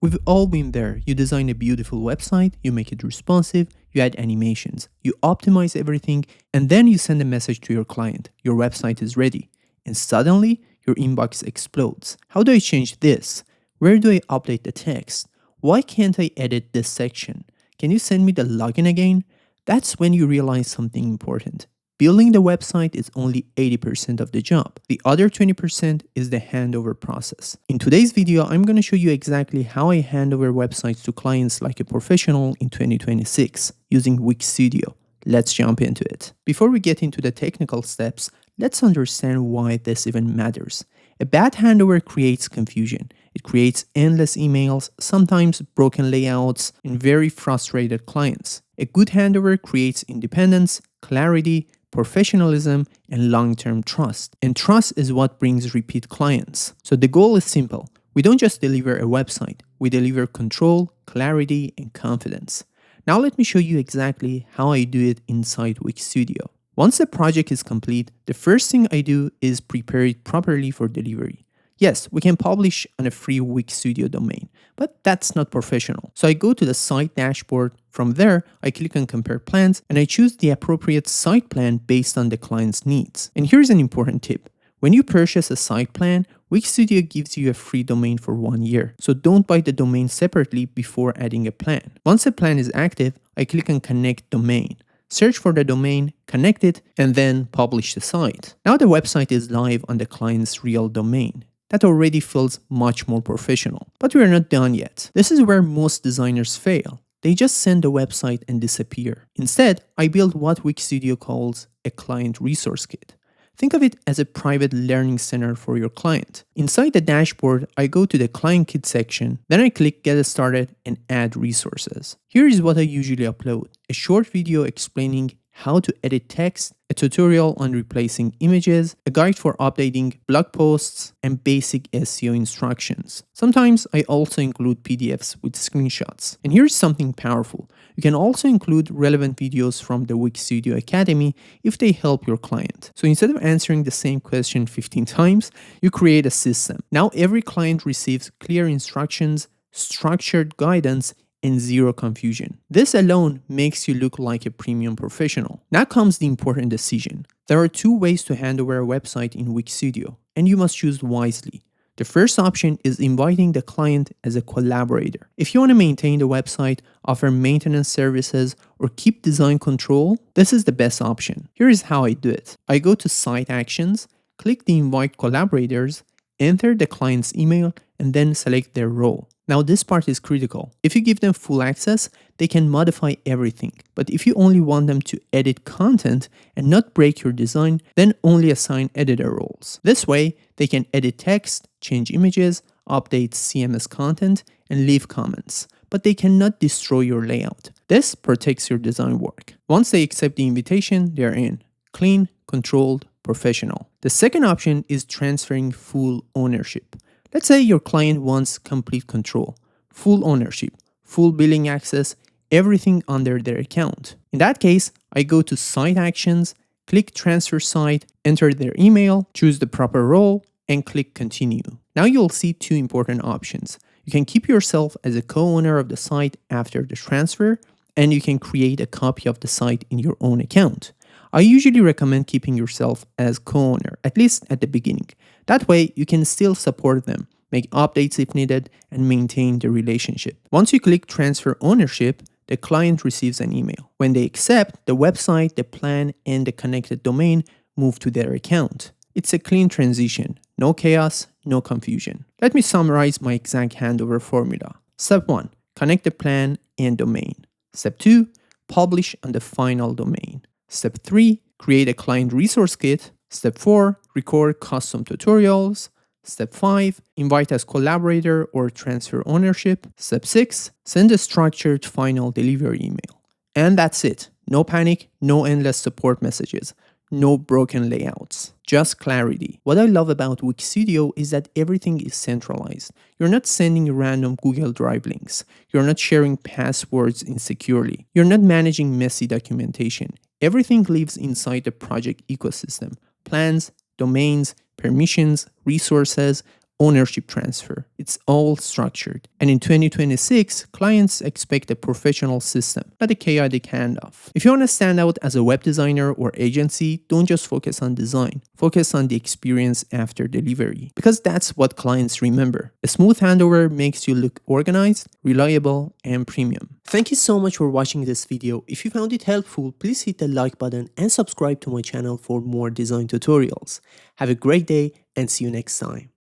We've all been there. You design a beautiful website, you make it responsive, you add animations, you optimize everything, and then you send a message to your client. Your website is ready. And suddenly, your inbox explodes. How do I change this? Where do I update the text? Why can't I edit this section? Can you send me the login again? That's when you realize something important. Building the website is only 80% of the job. The other 20% is the handover process. In today's video, I'm going to show you exactly how I hand over websites to clients like a professional in 2026 using Wix Studio. Let's jump into it. Before we get into the technical steps, let's understand why this even matters. A bad handover creates confusion. It creates endless emails, sometimes broken layouts, and very frustrated clients. A good handover creates independence, clarity, professionalism, and long-term trust. And trust is what brings repeat clients. So the goal is simple. We don't just deliver a website, we deliver control, clarity, and confidence. Now let me show you exactly how I do it inside Wix Studio. Once the project is complete, the first thing I do is prepare it properly for delivery. Yes, we can publish on a free Wix Studio domain, but that's not professional. So I go to the site dashboard. From there, I click on Compare Plans and I choose the appropriate site plan based on the client's needs. And here's an important tip. When you purchase a site plan, Wix Studio gives you a free domain for 1 year. So don't buy the domain separately before adding a plan. Once a plan is active, I click on Connect Domain. Search for the domain, connect it, and then publish the site. Now the website is live on the client's real domain. That already feels much more professional. But we are not done yet. This is where most designers fail. They just send the website and disappear. Instead, I build what Wix Studio calls a client resource kit. Think of it as a private learning center for your client. Inside the dashboard, I go to the Client Kit section, then I click Get Started and Add Resources. Here is what I usually upload: a short video explaining how to edit text, a tutorial on replacing images, a guide for updating blog posts, and basic SEO instructions. Sometimes I also include PDFs with screenshots. And here's something powerful. You can also include relevant videos from the Wix Studio Academy if they help your client. So instead of answering the same question 15 times, you create a system. Now every client receives clear instructions, structured guidance, and zero confusion. This alone makes you look like a premium professional. Now comes the important decision. There are two ways to hand over a website in Wix Studio, and you must choose wisely. The first option is inviting the client as a collaborator. If you want to maintain the website, offer maintenance services, or keep design control, this is the best option. Here is how I do it. I go to Site Actions, click the Invite Collaborators, enter the client's email, and then select their role. Now this part is critical. If you give them full access, they can modify everything. But if you only want them to edit content and not break your design, then only assign editor roles. This way, they can edit text, change images, update CMS content, and leave comments. But they cannot destroy your layout. This protects your design work. Once they accept the invitation, they're in. Clean, controlled, professional. The second option is transferring full ownership. Let's say your client wants complete control, full ownership, full billing access, everything under their account. In that case, I go to Site Actions, click Transfer Site, enter their email, choose the proper role, and click Continue. Now you'll see two important options. You can keep yourself as a co-owner of the site after the transfer, and you can create a copy of the site in your own account. I usually recommend keeping yourself as co-owner, at least at the beginning. That way, you can still support them, make updates if needed, and maintain the relationship. Once you click Transfer Ownership, the client receives an email. When they accept, the website, the plan, and the connected domain move to their account. It's a clean transition, no chaos, no confusion. Let me summarize my exact handover formula. Step 1, connect the plan and domain. Step 2, publish on the final domain. Step 3, create a client resource kit. Step 4, record custom tutorials. Step 5, invite as collaborator or transfer ownership. Step 6, send a structured final delivery email. And that's it. No panic, no endless support messages, no broken layouts, just clarity. What I love about Wix Studio is that everything is centralized. You're not sending random Google Drive links. You're not sharing passwords insecurely. You're not managing messy documentation. Everything lives inside the project ecosystem. Plans, domains, permissions, resources, ownership transfer. It's all structured. And in 2026, clients expect a professional system, not a chaotic handoff. If you want to stand out as a web designer or agency, don't just focus on design. Focus on the experience after delivery, because that's what clients remember. A smooth handover makes you look organized, reliable, and premium. Thank you so much for watching this video. If you found it helpful, please hit the like button and subscribe to my channel for more design tutorials. Have a great day and see you next time.